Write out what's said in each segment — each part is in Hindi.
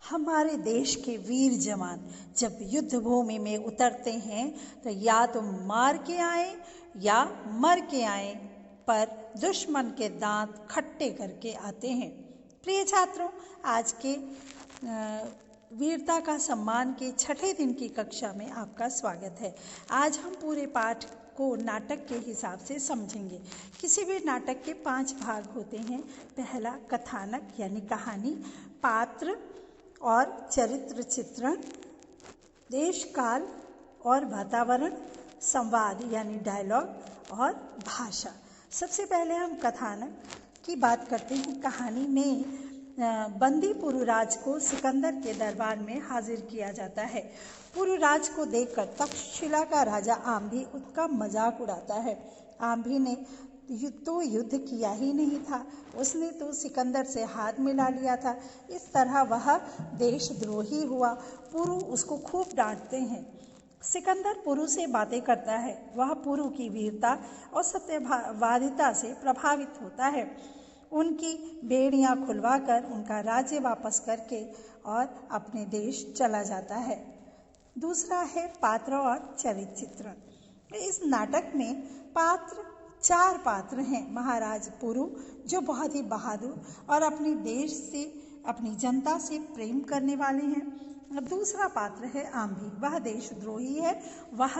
हमारे देश के वीर जवान जब युद्ध भूमि में उतरते हैं तो या तो मार के आए या मर के आए, पर दुश्मन के दांत खट्टे करके आते हैं। प्रिय छात्रों, आज के वीरता का सम्मान के छठे दिन की कक्षा में आपका स्वागत है। आज हम पूरे पाठ को नाटक के हिसाब से समझेंगे। किसी भी नाटक के 5 भाग होते हैं। पहला कथानक यानी कहानी, पात्र और चरित्र चित्रण, देश काल और वातावरण, संवाद यानी डायलॉग और भाषा। सबसे पहले हम कथानक की बात करते हैं। कहानी में बंदी पुरुराज को सिकंदर के दरबार में हाजिर किया जाता है। पुरुराज को देखकर तक्षशिला का राजा आंभी उसका मजाक उड़ाता है। आंभी ने तो युद्ध किया ही नहीं था, उसने तो सिकंदर से हाथ मिला लिया था। इस तरह वह देशद्रोही हुआ। पुरु उसको खूब डांटते हैं। सिकंदर पुरु से बातें करता है। वह पुरु की वीरता और सत्यवादिता से प्रभावित होता है। उनकी बेड़ियां खुलवाकर उनका राज्य वापस करके और अपने देश चला जाता है। दूसरा है पात्र और चरित्र चित्रण। इस नाटक में 4 पात्र हैं। महाराज पुरु जो बहुत ही बहादुर और अपने देश से, अपनी जनता से प्रेम करने वाले हैं। दूसरा पात्र है आंभी, वह देशद्रोही है। वह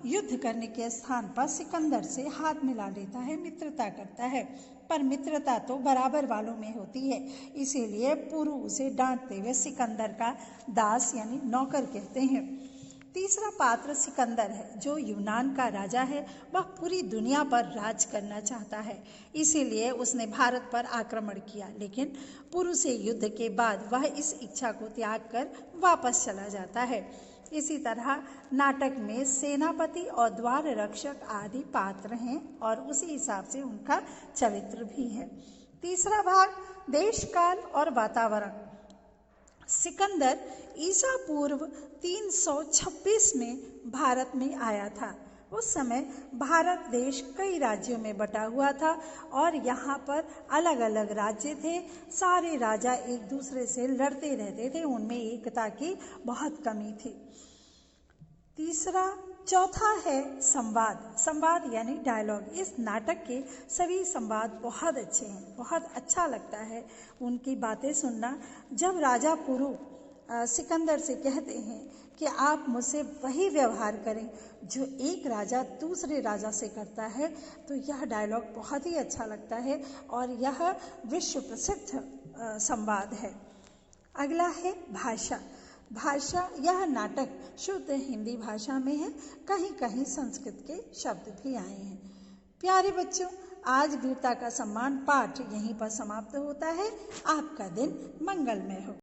युद्ध करने के स्थान पर सिकंदर से हाथ मिला लेता है, मित्रता करता है, पर मित्रता तो बराबर वालों में होती है। इसीलिए पुरु उसे डांटते हुए सिकंदर का दास यानी नौकर कहते हैं। तीसरा पात्र सिकंदर है, जो यूनान का राजा है। वह पूरी दुनिया पर राज करना चाहता है, इसीलिए उसने भारत पर आक्रमण किया, लेकिन पुरु से युद्ध के बाद वह इस इच्छा को त्याग कर वापस चला जाता है। इसी तरह नाटक में सेनापति और द्वार रक्षक आदि पात्र हैं और उसी हिसाब से उनका चरित्र भी है। तीसरा भाग देश काल और वातावरण। सिकंदर ईसा पूर्व 326 में भारत में आया था। उस समय भारत देश कई राज्यों में बटा हुआ था और यहाँ पर अलग अलग राज्य थे। सारे राजा एक दूसरे से लड़ते रहते थे, उनमें एकता की बहुत कमी थी। चौथा है संवाद यानी डायलॉग। इस नाटक के सभी संवाद बहुत अच्छे हैं, बहुत अच्छा लगता है उनकी बातें सुनना। जब राजा पुरु सिकंदर से कहते हैं कि आप मुझसे वही व्यवहार करें जो एक राजा दूसरे राजा से करता है, तो यह डायलॉग बहुत ही अच्छा लगता है और यह विश्व प्रसिद्ध संवाद है। अगला है भाषा। यह नाटक शुद्ध हिंदी भाषा में है, कहीं कहीं संस्कृत के शब्द भी आए हैं। प्यारे बच्चों, आज वीरता का सम्मान पाठ यहीं पर समाप्त होता है। आपका दिन मंगलमय हो।